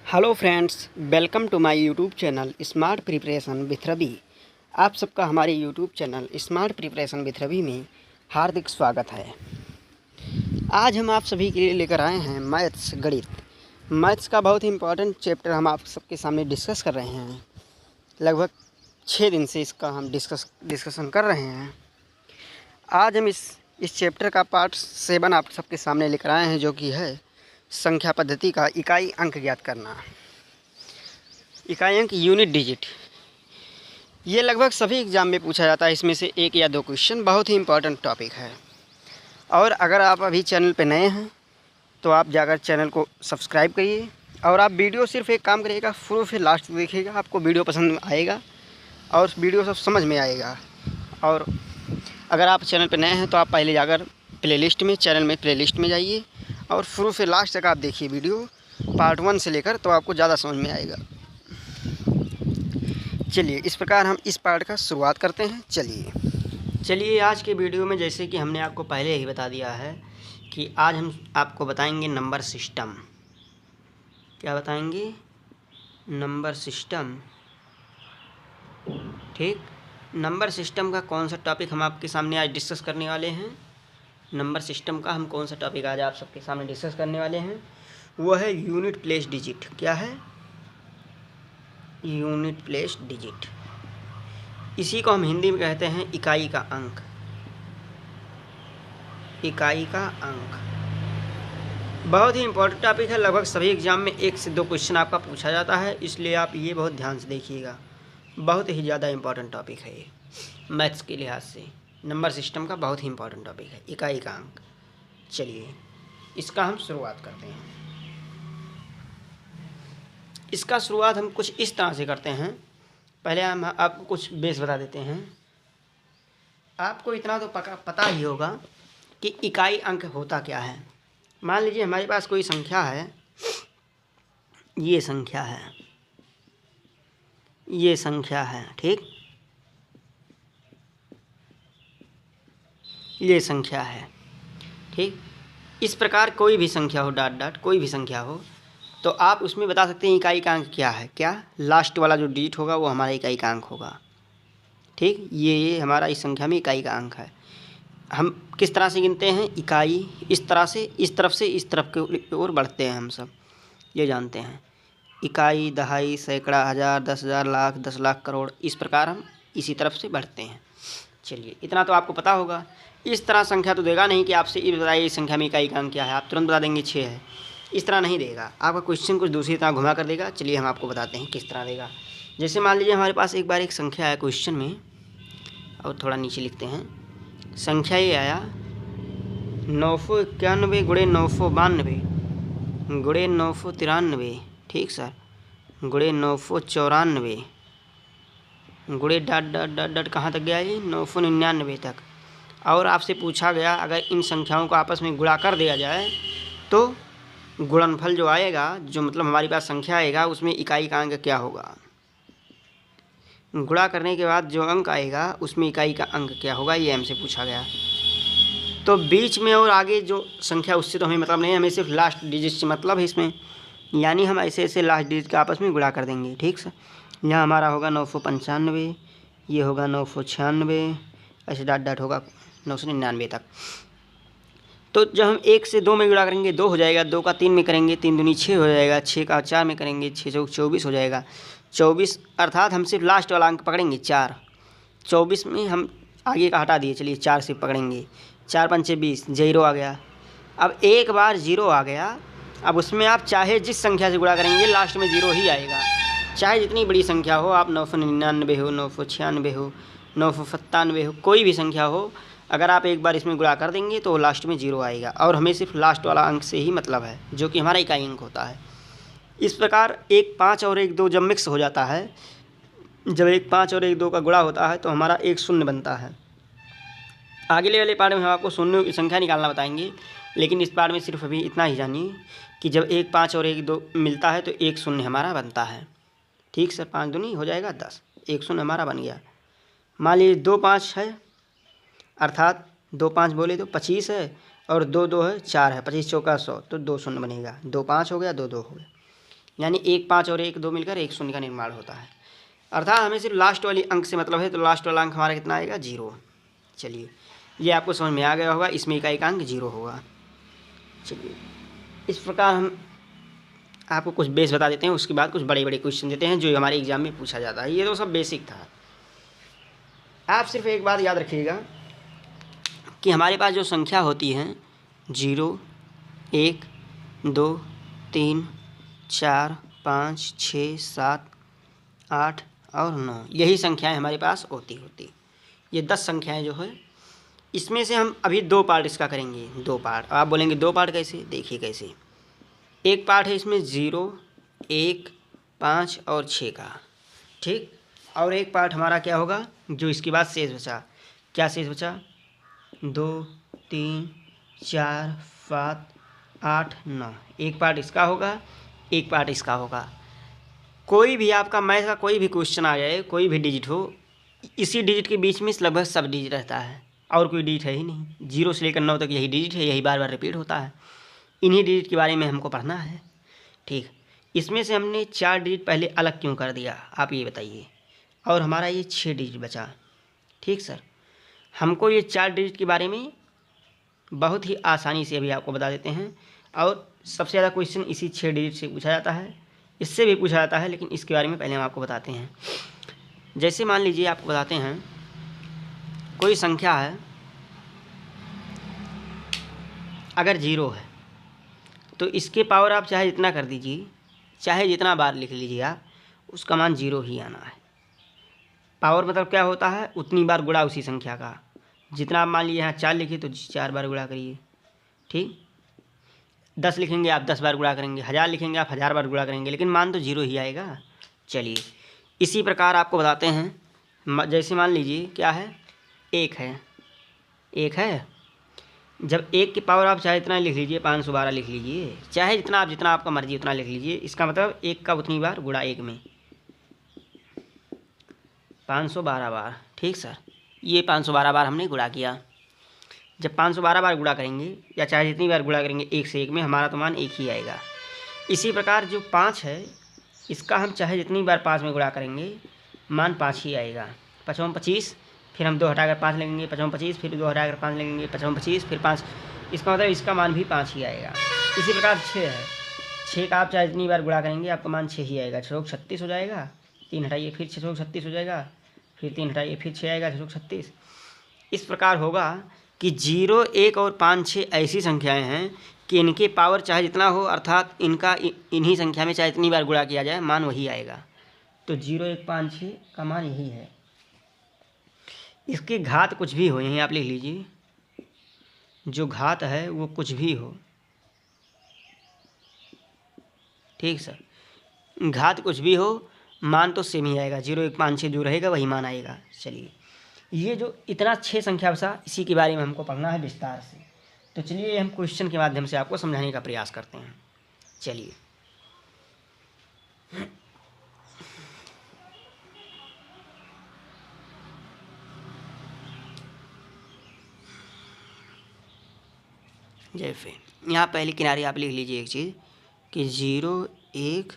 Hello friends, welcome to my YouTube channel smart preparation with Ravi. आप सबका हमारे YouTube channel smart preparation with Ravi में हार्दिक स्वागत है। आज हम आप सभी के लिए लेकर आए हैं मैथ्स गणित। मैथ्स का बहुत ही इम्पोर्टेंट चैप्टर हम आप सबके सामने डिस्कस कर रहे हैं। लगभग 6 दिन से इसका हम डिस्कशन कर रहे हैं। आज हम इस चैप्टर का पार्ट 7 आप सबके सामने लेकर आए हैं, जो कि है संख्या पद्धति का इकाई अंक ज्ञात करना। इकाई अंक यूनिट डिजिट, ये लगभग सभी एग्ज़ाम में पूछा जाता है। इसमें से 1 या 2 क्वेश्चन, बहुत ही इम्पोर्टेंट टॉपिक है। और अगर आप अभी चैनल पर नए हैं तो आप जाकर चैनल को सब्सक्राइब करिए। और आप वीडियो सिर्फ एक काम करिएगा, शुरू से लास्ट तक देखिएगा, आपको वीडियो पसंद आएगा और वीडियो सब समझ में आएगा। और अगर आप चैनल पर नए हैं तो आप पहले जाकर चैनल में प्लेलिस्ट में जाइए और शुरू से लास्ट तक आप देखिए वीडियो, पार्ट 1 से लेकर, तो आपको ज़्यादा समझ में आएगा। चलिए इस प्रकार हम इस पार्ट का शुरुआत करते हैं। चलिए आज के वीडियो में, जैसे कि हमने आपको पहले ही बता दिया है कि आज हम आपको बताएंगे नंबर सिस्टम। क्या बताएंगे? Number system. ठीक, नंबर सिस्टम का कौन सा टॉपिक हम आपके सामने आज डिस्कस करने वाले हैं? नंबर सिस्टम का हम कौन सा टॉपिक आज आप सबके सामने डिस्कस करने वाले हैं? वो है यूनिट प्लेस डिजिट। क्या है? Unit place digit. इसी को हम हिंदी में कहते हैं इकाई का अंक। इकाई का अंक बहुत ही इंपॉर्टेंट टॉपिक है। लगभग सभी एग्जाम में 1 से 2 क्वेश्चन आपका पूछा जाता है, इसलिए आप ये बहुत ध्यान से देखिएगा। बहुत ही ज़्यादा इंपॉर्टेंट टॉपिक है ये मैथ्स के लिहाज से। नंबर सिस्टम का बहुत ही इंपॉर्टेंट टॉपिक है इकाई का अंक। चलिए इसका हम शुरुआत करते हैं। इसका शुरुआत हम कुछ इस तरह से करते हैं। पहले हम आपको कुछ बेस बता देते हैं। आपको इतना तो पता ही होगा कि इकाई अंक होता क्या है। मान लीजिए हमारे पास कोई संख्या है, ये संख्या है, ये संख्या है, ठीक, ये संख्या है, ठीक। इस प्रकार कोई भी संख्या हो, डॉट डॉट कोई भी संख्या हो, तो आप उसमें बता सकते हैं इकाई का अंक क्या है। क्या? लास्ट वाला जो डिजिट होगा वो हमारा इकाई का अंक होगा, ठीक। ये हमारा इस संख्या में इकाई का अंक है। हम किस तरह से गिनते हैं? इकाई इस तरह से, इस तरफ से इस तरफ के ओर बढ़ते हैं, हम सब ये जानते हैं। इकाई, दहाई, सैकड़ा, हज़ार, 10,000, लाख, 10 लाख, करोड़, इस प्रकार हम इसी तरफ से बढ़ते हैं। चलिए इतना तो आपको पता होगा। इस तरह संख्या तो देगा नहीं कि आपसे ये बताइए इस संख्या में इकाई का अंक क्या है, आप तुरंत बता देंगे 6 है। इस तरह नहीं देगा, आपका क्वेश्चन कुछ दूसरी तरह घुमा कर देगा। चलिए हम आपको बताते हैं किस तरह देगा। जैसे मान लीजिए हमारे पास एक बार एक संख्या है क्वेश्चन में, और थोड़ा नीचे लिखते हैं। संख्या ये आया 991 गुणे 992 गुणे 993, ठीक सर, गुणे 994 गुणे डॉट डॉट डॉट डॉट कहाँ तक गया? ये 999 तक। और आपसे पूछा गया अगर इन संख्याओं को आपस में गुणा कर दिया जाए तो गुणनफल जो आएगा, जो मतलब हमारे पास संख्या आएगा, उसमें इकाई का अंक क्या होगा। गुणा करने के बाद जो अंक आएगा उसमें इकाई का अंक क्या होगा, ये हमसे पूछा गया। तो बीच में और आगे जो संख्या उससे तो हमें मतलब नहीं, हमें सिर्फ लास्ट डिजिट से मतलब है इसमें। यानी हम ऐसे ऐसे लास्ट डिजिट के आपस में गुणा कर देंगे, ठीक सर। यहाँ हमारा होगा 995, ये होगा 996, ऐसे डॉट डॉट होगा 999 तक। तो जब हम 1 से 2 में गुणा करेंगे 2 हो जाएगा, 2 का 3 में करेंगे 3 दूनी 6 हो जाएगा, 6 का 4 में करेंगे 6 चौक 24 हो जाएगा। 24 अर्थात हम सिर्फ लास्ट वाला अंक पकड़ेंगे 4। 24 में हम आगे का हटा दिए, चलिए 4 से पकड़ेंगे। 4 पंचे 20, 0 आ गया। अब एक बार 0 आ गया, अब उसमें आप चाहे जिस संख्या से गुणा करेंगे लास्ट में 0 ही आएगा। चाहे जितनी बड़ी संख्या हो, आप 999 हो, 996 हो, 997 हो, कोई भी संख्या हो, अगर आप एक बार इसमें गुणा कर देंगे तो लास्ट में 0 आएगा। और हमें सिर्फ लास्ट वाला अंक से ही मतलब है, जो कि हमारा इकाई अंक होता है। इस प्रकार 1 5 और 1 2 जब मिक्स हो जाता है, जब 1 5 और 1 2 का गुणा होता है तो हमारा 1 शून्य बनता है। आगे वाले पार्ट में हम आपको शून्यों की संख्या निकालना बताएंगे, लेकिन इस पार्ट में सिर्फ अभी इतना ही जानिए कि जब 1 5 और 1 2 मिलता है तो 1 शून्य हमारा बनता है, ठीक सर। 5 दूनी हो जाएगा 10, 1 शून्य हमारा बन गया। मान लीजिए 2 5 है, अर्थात 2 5 बोले तो 25 है, और 2 2 है 4 है, 25 चौका 100, तो 2 शून्य बनेगा। 2 5 हो गया, 2 2 हो गया। यानी 1 5 और 1 2 मिलकर 1 शून्य का निर्माण होता है। अर्थात हमें सिर्फ लास्ट वाली अंक से मतलब है, तो लास्ट वाला अंक हमारा कितना आएगा 0। चलिए ये आपको समझ में आ गया होगा, इसमें इकाई का अंक 0 होगा। चलिए इस प्रकार हम आपको कुछ बेस बता देते हैं, उसके बाद कुछ बड़े बड़े क्वेश्चन देते हैं जो हमारे एग्जाम में पूछा जाता है। ये तो सब बेसिक था। आप सिर्फ एक बात याद रखिएगा कि हमारे पास जो संख्या होती है 0 1 2 3 4 5 6 7 8 और 9, यही संख्याएं हमारे पास होती ये 10 संख्याएं जो है, इसमें से हम अभी 2 पार्ट इसका करेंगे। 2 पार्ट। आप बोलेंगे 2 पार्ट कैसे? देखिए कैसे। एक पार्ट है इसमें 0 1 5 और 6 का, ठीक। और एक पार्ट हमारा क्या होगा, जो इसके बाद शेष बचा। क्या शेष बचा? 2 3 4 7 8 9। एक पार्ट इसका होगा, एक पार्ट इसका होगा। कोई भी आपका मैथ का कोई भी क्वेश्चन आ जाए, कोई भी डिजिट हो, इसी डिजिट के बीच में लगभग सब डिजिट रहता है, और कोई डिजिट है ही नहीं। 0 से लेकर 9 तक यही डिजिट है, यही बार बार रिपीट होता है। इन्हीं डिजिट के बारे में हमको पढ़ना है, ठीक। इसमें से हमने 4 डिजिट पहले अलग क्यों कर दिया, आप ये बताइए। और हमारा ये 6 डिजिट बचा, ठीक सर। हमको ये 4 डिजिट के बारे में बहुत ही आसानी से अभी आपको बता देते हैं। और सबसे ज़्यादा क्वेश्चन इसी 6 डिजिट से पूछा जाता है, इससे भी पूछा जाता है, लेकिन इसके बारे में पहले हम आपको बताते हैं। जैसे मान लीजिए आपको बताते हैं, कोई संख्या है अगर 0 है, तो इसके पावर आप चाहे जितना कर दीजिए, चाहे जितना बार लिख लीजिए आप, उसका मान 0 ही आना है। पावर मतलब क्या होता है, उतनी बार गुणा उसी संख्या का। जितना आप मान लीजिए यहाँ 4 लिखिए तो 4 बार गुणा करिए, ठीक। 10 लिखेंगे आप 10 बार गुणा करेंगे, 1000 लिखेंगे आप 1000 बार गुणा करेंगे, लेकिन मान तो 0 ही आएगा। चलिए इसी प्रकार आपको बताते हैं। जैसे मान लीजिए क्या है, 1 है। जब 1 की पावर आप चाहे इतना लिख लीजिए, 512 लिख लीजिए, चाहे जितना आपका मर्जी उतना लिख लीजिए। इसका मतलब 1 का उतनी बार गुणा 1 में 512 बार, ठीक सर। ये 512 बार हमने गुणा किया। जब 512 बार गुणा करेंगे, या चाहे जितनी बार गुणा करेंगे 1 से 1 में, हमारा तो मान 1 ही आएगा। इसी प्रकार जो 5 है, इसका हम चाहे जितनी बार 5 में गुणा करेंगे, मान 5 ही आएगा। 5 25, फिर हम 2 हटाकर 5 लेंगे, 5 25, फिर 2 हटाकर 5 लेंगे, 5 25, फिर 5। इसका मतलब इसका मान भी 5 ही आएगा। इसी प्रकार 6 है, 6 का आप चाहे जितनी बार गुणा करेंगे, आपका मान 6 ही आएगा। 6 36 हो जाएगा, 3 हटाइए फिर 6 36 हो जाएगा, फिर 3 हटाइए फिर 6 आएगा, 6 36। इस प्रकार होगा कि 0 1 और 5 6 ऐसी संख्याएं हैं कि इनके पावर चाहे जितना हो, अर्थात इनका इन्हीं संख्या में चाहे इतनी बार गुणा किया जाए, मान वही आएगा। तो 0 1 5 6 का मान यही है। इसकी घात कुछ भी हो, यहीं आप लिख लीजिए, जो घात है वो कुछ भी हो, ठीक सर। घात कुछ भी हो, मान तो सेम ही आएगा। 0 1 5 6 जो रहेगा वही मान आएगा। चलिए ये जो इतना 6 संख्या बचा, इसी के बारे में हमको पढ़ना है विस्तार से। तो चलिए हम क्वेश्चन के माध्यम से आपको समझाने का प्रयास करते हैं। चलिए जैसे यहाँ पहले किनारे आप लिख लीजिए एक चीज़ कि 0 1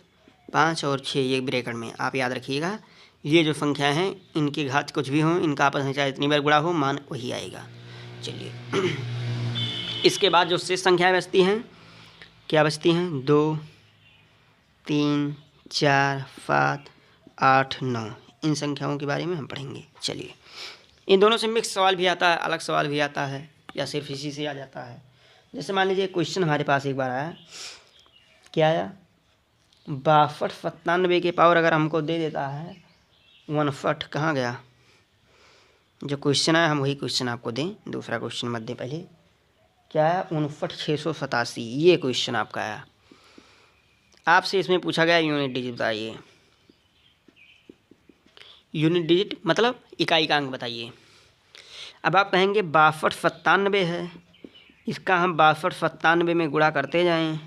5 और 6, ये ब्रैकेट में आप याद रखिएगा। ये जो संख्याएं हैं, इनकी घात कुछ भी हो, इनका आपस में चाहे इतनी बार गुणा हो, मान वही आएगा। चलिए इसके बाद जो शेष संख्याएं बचती हैं, क्या बचती हैं, 2 3 4 7 8 9, इन संख्याओं के बारे में हम पढ़ेंगे। चलिए इन दोनों से मिक्स सवाल भी आता है, अलग सवाल भी आता है, या सिर्फ इसी से आ जाता है। जैसे मान लीजिए क्वेश्चन हमारे पास एक बार आया, क्या आया, 62 97 के पावर अगर हमको दे देता है 59, कहाँ गया जो क्वेश्चन आया, हम वही क्वेश्चन आपको दें, दूसरा क्वेश्चन मत दें। पहले क्या आया, 59 687, ये क्वेश्चन आपका आया। आपसे इसमें पूछा गया यूनिट डिजिट बताइए। यूनिट डिजिट मतलब इकाई का अंक बताइए। अब आप कहेंगे 62 97 है, इसका हम 62 97 में गुणा करते जाएं,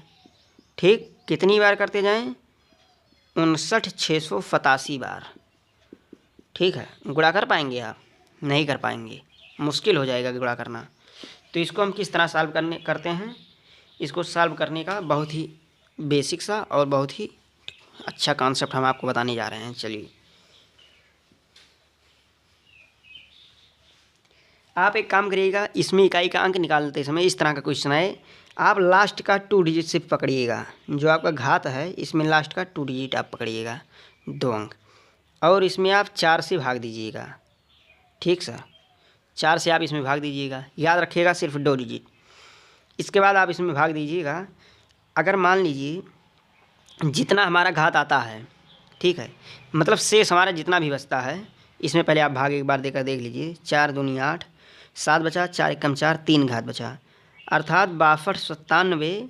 ठीक। कितनी बार करते जाएं, 59 687 बार, ठीक है। गुणा कर पाएंगे आप? नहीं कर पाएंगे, मुश्किल हो जाएगा गुणा करना। तो इसको हम किस तरह सॉल्व करते हैं, इसको सॉल्व करने का बहुत ही बेसिक सा और बहुत ही अच्छा कॉन्सेप्ट हम आपको बताने जा रहे हैं। चलिए, आप एक काम करिएगा, इसमें इकाई का अंक निकालते समय इस तरह का क्वेश्चन है, आप लास्ट का 2 डिजिट सिर्फ पकड़िएगा। जो आपका घात है इसमें लास्ट का 2 डिजिट आप पकड़िएगा, 2 अंक, और इसमें आप 4 से भाग दीजिएगा। ठीक सर, 4 से आप इसमें भाग दीजिएगा, याद रखिएगा सिर्फ 2 डिजिट। इसके बाद आप इसमें भाग दीजिएगा। अगर मान लीजिए जितना हमारा घात आता है, ठीक है, मतलब शेष हमारा जितना भी बचता है, इसमें पहले आप भाग एक बार देकर देख लीजिए। 4 दूनी 8, 7 बचा, 4 एकम 4, 3 घात बचा, अर्थात 62, 97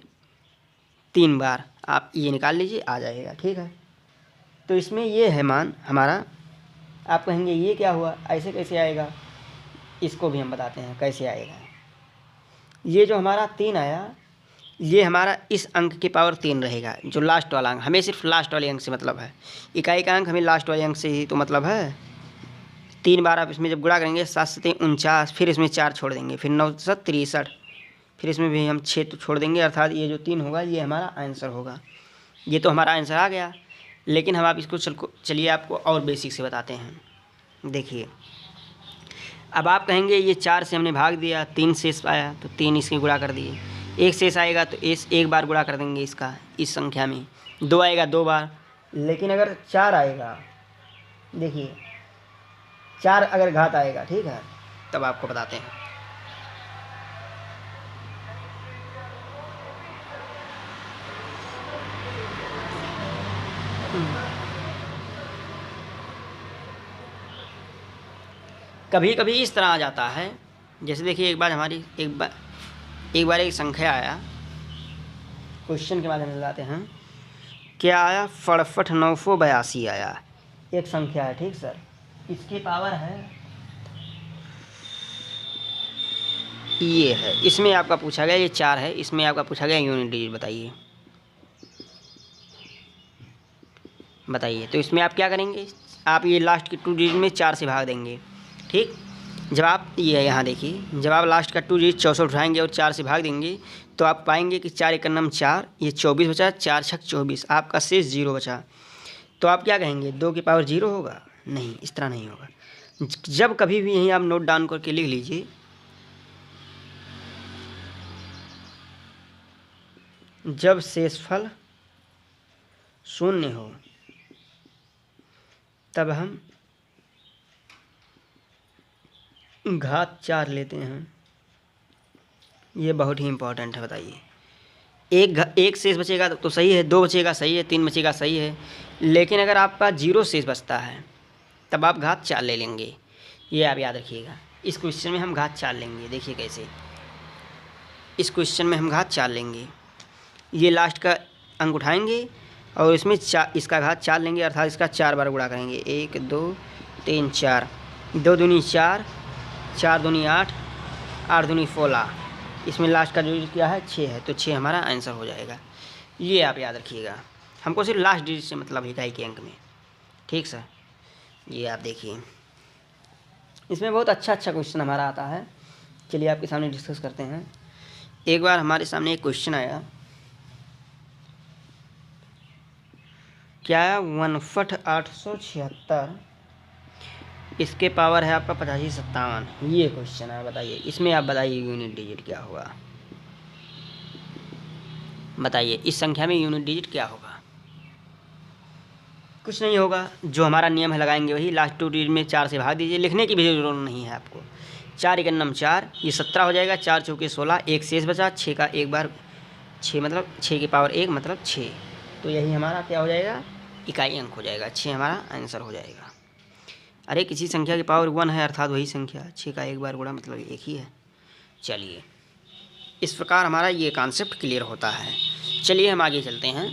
3 बार आप ये निकाल लीजिए, आ जाएगा। ठीक है, तो इसमें ये है मान हमारा। आप कहेंगे ये क्या हुआ, ऐसे कैसे आएगा, इसको भी हम बताते हैं कैसे आएगा। ये जो हमारा 3 आया, ये हमारा इस अंक के पावर 3 रहेगा, जो लास्ट वाला अंक। हमें सिर्फ लास्ट वाले अंक से मतलब है, इकाई का अंक हमें लास्ट वाले अंक से ही तो मतलब है। 3 बार आप इसमें जब गुणा करेंगे, 7 से 3 49, फिर इसमें 4 छोड़ देंगे, फिर 9 से 63, फिर इसमें भी हम 6 तो छोड़ देंगे, अर्थात ये जो 3 होगा ये हमारा आंसर होगा। ये तो हमारा आंसर आ गया। लेकिन हम आप इसको चलिए आपको और बेसिक से बताते हैं। देखिए, अब आप कहेंगे ये 4 से हमने भाग दिया, 3 शेष आया तो 3 इसके गुणा कर दिए, 1 शेष आएगा तो इस एक बार गुणा कर देंगे इसका, इस संख्या में 2 आएगा 2 बार। लेकिन अगर 4 आएगा, देखिए 4 अगर घात आएगा, ठीक है, तब आपको बताते हैं। कभी कभी इस तरह आ जाता है, जैसे देखिए एक बार एक संख्या आया, क्वेश्चन के माध्यम से लाते हैं। क्या आया, 65,982 आया, एक संख्या है। ठीक सर, इसकी पावर है ये है। इसमें आपका पूछा गया ये 4 है, इसमें आपका पूछा गया यूनिट डिजिट बताइए। तो इसमें आप क्या करेंगे, आप ये लास्ट के 2 डिजिट में 4 से भाग देंगे। ठीक, जब आप ये यहाँ देखिए, जब आप लास्ट का 2 डिजिट 64 उठाएंगे और 4 से भाग देंगे तो आप पाएंगे कि 4 एकम 4, ये 24 बचा, 4 छक 24, आपका शेष 0 बचा। तो आप क्या कहेंगे, 2 की पावर 0 होगा? नहीं, इस तरह नहीं होगा। जब कभी भी यहीं आप नोट डाउन करके लिख लीजिए, जब शेषफल 0 हो तब हम घात 4 लेते हैं। ये बहुत ही इम्पोर्टेंट है। बताइए, एक शेष बचेगा तो सही है, 2 बचेगा सही है, 3 बचेगा सही है, लेकिन अगर आपका 0 शेष बचता है तब आप घात 4 ले लेंगे। ये आप याद रखिएगा। इस क्वेश्चन में हम घात 4 लेंगे। देखिए कैसे, इस क्वेश्चन में हम घात 4 लेंगे। ये लास्ट का अंक उठाएंगे और इसमें इसका घात 4 लेंगे, अर्थात इसका 4 बार गुणा करेंगे। 1 2 3 4, 2 दूनी 4, 4 दूनी 8, 8 दूनी 16, इसमें लास्ट का जो क्या है 6 है, तो 6 हमारा आंसर हो जाएगा। ये आप याद रखिएगा, हमको सिर्फ लास्ट डिजिट से मतलब है इकाई के अंक में। ठीक सर, ये आप देखिए, इसमें बहुत अच्छा क्वेश्चन हमारा आता है। चलिए आपके सामने डिस्कस करते हैं। एक बार हमारे सामने एक क्वेश्चन आया, क्या आया, 61,876, इसके पावर है आपका 8557। ये क्वेश्चन है। बताइए, इसमें आप बताइए यूनिट डिजिट क्या होगा। बताइए इस संख्या में यूनिट डिजिट क्या होगा। कुछ नहीं होगा, जो हमारा नियम है लगाएंगे वही। लास्ट 2 डिजिट में 4 से भाग दीजिए, लिखने की भी जरूरत नहीं है आपको। 4 एकम 4, ये 17 हो जाएगा, 4 चौके 16, एक शेष बचा, 6 का एक बार 6 मतलब 6 की पावर 1 मतलब 6। तो यही हमारा क्या हो जाएगा, इकाई अंक हो जाएगा। 6 हमारा आंसर हो जाएगा। अरे किसी संख्या की पावर 1 है, अर्थात वही संख्या। 6 का एक बार गुणा मतलब एक ही है। चलिए, इस प्रकार हमारा ये कॉन्सेप्ट क्लियर होता है। चलिए हम आगे चलते हैं।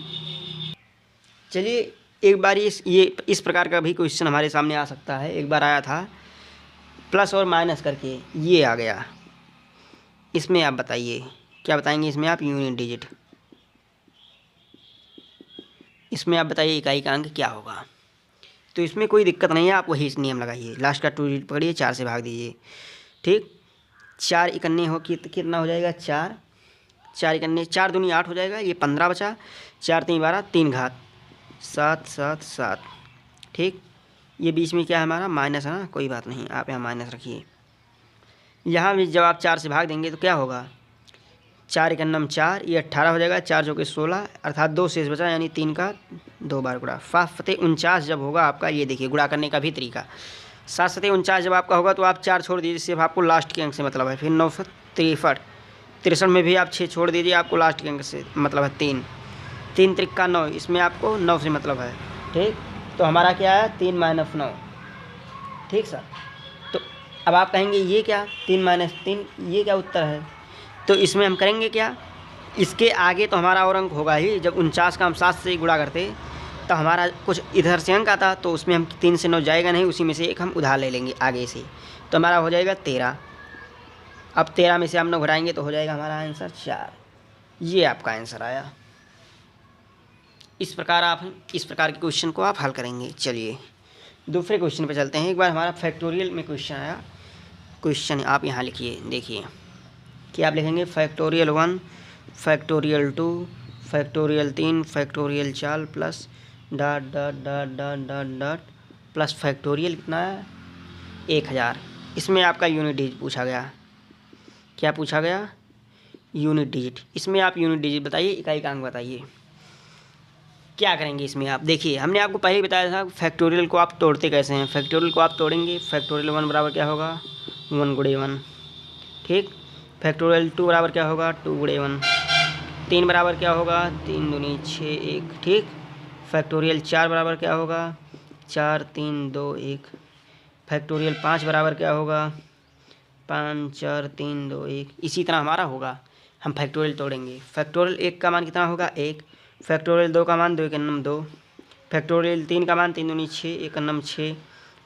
चलिए, एक बार इस प्रकार का भी क्वेश्चन हमारे सामने आ सकता है। एक बार आया था प्लस और माइनस करके, ये आ गया। इसमें आप बताइए, क्या बताएंगे इसमें आप, यूनिट डिजिट। इसमें आप बताइए इकाई का अंक क्या होगा। तो इसमें कोई दिक्कत नहीं है, आप वही नियम लगाइए। लास्ट का 2 डिजिट पकड़िए, 4 से भाग दीजिए। ठीक, 4 इकन्ने हो कितना हो जाएगा, 4, 4 इकन्ने 4 दूनी 8 हो जाएगा, ये 15 बचा, 4 3 12, 3 घात 7 7 7। ठीक, ये बीच में क्या है हमारा माइनस है ना, कोई बात नहीं, आप यहाँ माइनस रखिए। यहाँ भी जब आप 4 से भाग देंगे तो क्या होगा, 4 एक नम 4, ये 18 हो जाएगा, 4 जो कि 16, अर्थात 2 शेष बचा, यानी 3 का 2 बार गुणा। 49 जब होगा आपका, ये देखिए गुणा करने का भी तरीका, 7 7 49 जब आपका होगा तो आप 4 छोड़ दीजिए, सिर्फ आपको लास्ट के अंक से मतलब है। फिर 9 63, 63 में भी आप 6 छोड़ दीजिए, आपको लास्ट के अंक से मतलब है 3 3 त्रिक्का 9, इसमें आपको 9 से मतलब है। ठीक, तो हमारा क्या है 3 - 9। ठीक सर, तो अब आप कहेंगे ये क्या 3 - 3, ये क्या उत्तर है, तो इसमें हम करेंगे क्या, इसके आगे तो हमारा और अंक होगा ही। जब 49 का हम 7 से गुणा करते तो हमारा कुछ इधर से अंक आता, तो उसमें हम 3 से 9 जाएगा नहीं, उसी में से एक हम उधार ले लेंगे आगे से, तो हमारा हो जाएगा 13। अब 13 में से हम 9 घटाएंगे तो हो जाएगा हमारा आंसर 4। ये आपका आंसर आया। इस प्रकार के क्वेश्चन को आप हल करेंगे। चलिए दूसरे क्वेश्चन पे चलते हैं। एक बार हमारा फैक्टोरियल में क्वेश्चन आया, क्वेश्चन आप यहाँ लिखिए, देखिए कि आप लिखेंगे factorial 1, factorial 2, factorial 3, factorial 4 plus dot dot dot dot dot dot plus factorial कितना है 1000। इसमें आपका यूनिट डिजिट पूछा गया। क्या पूछा गया, यूनिट डिजिट। इसमें आप यूनिट डिजिट बताइए, इकाई का अंक बताइए। क्या करेंगे इसमें आप देखिए, हमने आपको पहले ही बताया था फैक्टोरियल को आप तोड़ते कैसे हैं। फैक्टोरियल को आप तोड़ेंगे, फैक्टोरियल 1 बराबर क्या होगा 1 गुणे 1। ठीक, फैक्टोरियल 2 बराबर क्या होगा 2 गुणे 1। 3 बराबर क्या होगा 3 दूनी 6 1। ठीक, फैक्टोरियल 4 बराबर क्या होगा 4 3 2 1। फैक्टोरियल 5 बराबर क्या होगा 5 4 3 2 1। इसी तरह हमारा होगा, हम फैक्टोरियल तोड़ेंगे। फैक्टोरियल 1 का मान कितना होगा 1, फैक्टोरियल 2 का मान 2 एक नम 2, फैक्टोरियल 3 का मान 3 दूनी 6 एक नम 6,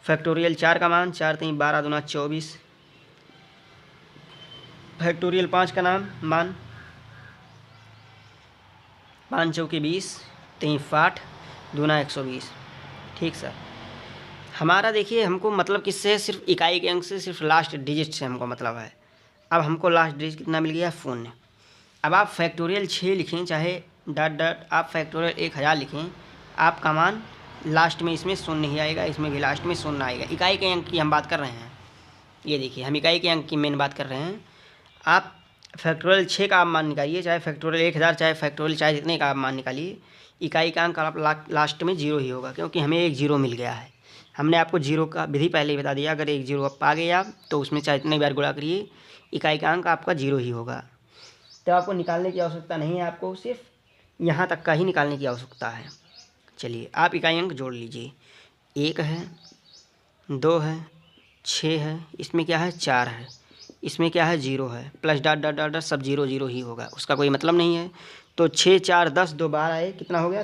फैक्टोरियल 4 का मान 4 3 12 दूना 24, फैक्टोरियल 5 का मान 5 चौके 20 3 60 दूना 120। ठीक सर, हमारा देखिए हमको मतलब किससे है, सिर्फ इकाई के अंक से, सिर्फ लास्ट डिजिट से हमको मतलब है। अब हमको लास्ट डिजिट कितना मिल गया 0। अब आप फैक्टोरियल 6 लिखें, चाहे डॉट डॉट आप फैक्टोरियल 1000 लिखें, आपका मान लास्ट में इसमें 0 नहीं आएगा, इसमें भी लास्ट में 0 आएगा। इकाई के अंक की हम बात कर रहे हैं, ये देखिए हम इकाई के अंक की मेन बात कर रहे हैं। आप फैक्टोरियल 6 का आप मान निकालिए, चाहे फैक्टोरियल 1000 चाहे फैक्टोरियल चाहे जितने का आप मान निकालिए, इकाई का अंक आप लास्ट में 0 ही होगा, क्योंकि हमें एक 0 मिल गया है। हमने आपको 0 का विधि पहले ही बता दिया, अगर एक 0 आप पा गए आप तो उसमें चाहे इतने बार गुणा करिए, इकाई का अंक आपका 0 ही होगा। तो आपको निकालने की आवश्यकता नहीं है, आपको सिर्फ यहाँ तक का ही निकालने की आवश्यकता है। चलिए आप इकाई अंक जोड़ लीजिए, 1 है 2 है 6 है, इसमें क्या है 4 है, इसमें क्या है 0 है, प्लस डॉट डॉट डॉट सब 0 0 ही होगा, उसका कोई मतलब नहीं है। तो 6 4 10 2 12 है, कितना हो गया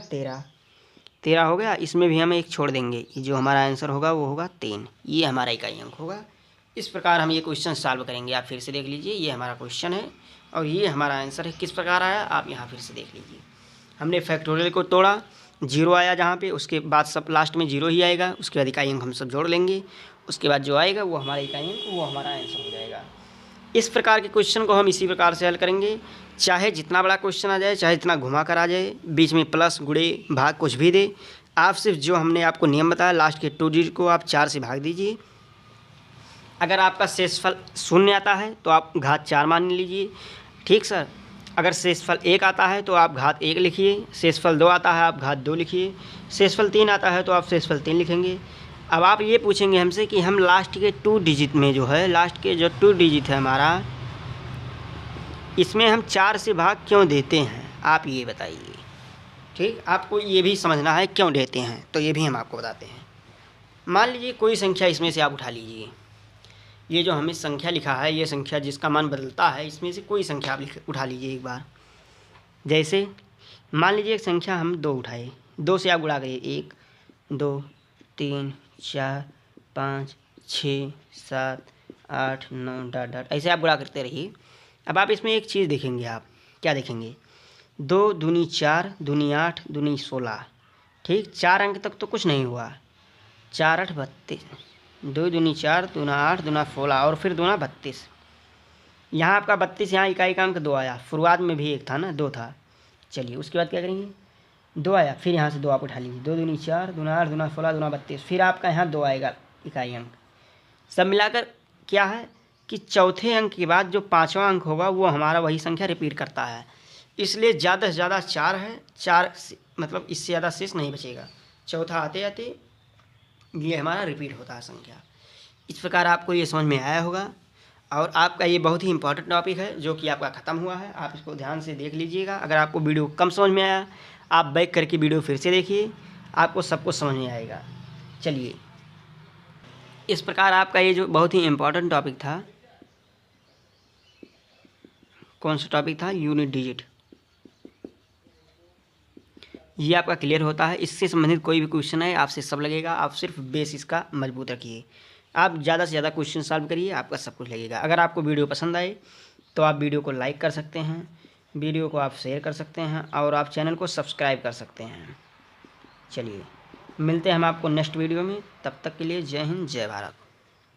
13 हो गया। इसमें भी हम एक छोड़ देंगे, जो हमारा आंसर होगा वो होगा 3। ये हमारा इकाई अंक होगा। इस प्रकार हम ये क्वेश्चन सॉल्व करेंगे। आप फिर से देख लीजिए, ये हमारा क्वेश्चन है और ये हमारा आंसर है। किस प्रकार आया आप यहाँ फिर से देख लीजिए। हमने फैक्टोरियल को तोड़ा, 0 आया जहाँ पे, उसके बाद सब लास्ट में 0 ही आएगा, उसके बाद इकाई अंक हम सब जोड़ लेंगे, उसके बाद जो आएगा वो हमारा इकाई अंक, वो हमारा आंसर हो जाएगा। इस प्रकार के क्वेश्चन को हम इसी प्रकार से हल करेंगे, चाहे जितना बड़ा क्वेश्चन आ जाए, चाहे जितना घुमा कर आ जाए, बीच में प्लस गुणे भाग कुछ भी दे, आप सिर्फ जो हमने आपको नियम बताया लास्ट के 2 डिजिट को आप 4 से भाग दीजिए। अगर आपका शेषफल 0 आता है तो आप घात 4 मान लीजिए। ठीक सर, अगर शेषफल 1 आता है तो आप घात 1 लिखिए, शेषफल 2 आता है आप घात 2 लिखिए, शेषफल 3 आता है तो आप शेषफल 3 लिखेंगे। अब आप ये पूछेंगे हमसे कि हम लास्ट के 2 डिजिट में जो है, लास्ट के जो 2 डिजिट है हमारा, इसमें हम 4 से भाग क्यों देते हैं, आप ये बताइए। ठीक, आपको ये भी समझना है क्यों देते हैं, तो ये भी हम आपको बताते हैं। मान लीजिए कोई संख्या इसमें से आप उठा लीजिए, ये जो हमें संख्या लिखा है, ये संख्या जिसका मान बदलता है, इसमें से कोई संख्या आप उठा लीजिए एक बार। जैसे मान लीजिए एक संख्या हम 2 उठाए, 2 से आप गुणा करिए, 1 2 3 4 5 6 7 8 9 डॉट डॉट ऐसे आप गुणा करते रहिए। अब आप इसमें एक चीज़ देखेंगे, आप क्या देखेंगे, 2 दूनी 4 दूनी 8 दूनी 16। ठीक, 4 अंक तक तो कुछ नहीं हुआ, 4 8 32, 2 दूनी 4 दूना 8 दूना 16 और फिर दूना 32। यहाँ आपका 32, यहाँ इकाई का अंक 2 आया, शुरुआत में भी 1 था ना, 2 था। चलिए उसके बाद क्या करेंगे, 2 आया, फिर यहाँ से 2 आप उठा लीजिए, 2 दूनी 4, दूना 8, दूना 16, दूना 32, फिर आपका यहाँ 2 आएगा इकाई अंक। सब मिलाकर क्या है कि चौथे अंक के बाद जो 5वां अंक होगा वो हमारा वही संख्या रिपीट करता है, इसलिए ज़्यादा से ज़्यादा 4 है, 4 मतलब इससे ज़्यादा शेष नहीं बचेगा। चौथा आते आते ये हमारा रिपीट होता है संख्या। इस प्रकार आपको ये समझ में आया होगा, और आपका ये बहुत ही इंपॉर्टेंट टॉपिक है जो कि आपका ख़त्म हुआ है। आप इसको ध्यान से देख लीजिएगा। अगर आपको वीडियो कम समझ में आया, आप बैक करके वीडियो फिर से देखिए, आपको सब कुछ समझ में आएगा। चलिए, इस प्रकार आपका ये जो बहुत ही इम्पोर्टेंट टॉपिक था, कौन सा टॉपिक था, यूनिट डिजिट, ये आपका क्लियर होता है। इससे संबंधित कोई भी क्वेश्चन है आपसे सब लगेगा, आप सिर्फ बेस इसका मजबूत रखिए। आप ज़्यादा से ज़्यादा क्वेश्चन सॉल्व करिए, आपका सब कुछ लगेगा। अगर आपको वीडियो पसंद आए तो आप वीडियो को लाइक कर सकते हैं, वीडियो को आप शेयर कर सकते हैं, और आप चैनल को सब्सक्राइब कर सकते हैं। चलिए, मिलते हैं हम आपको नेक्स्ट वीडियो में, तब तक के लिए जय हिंद, जय भारत।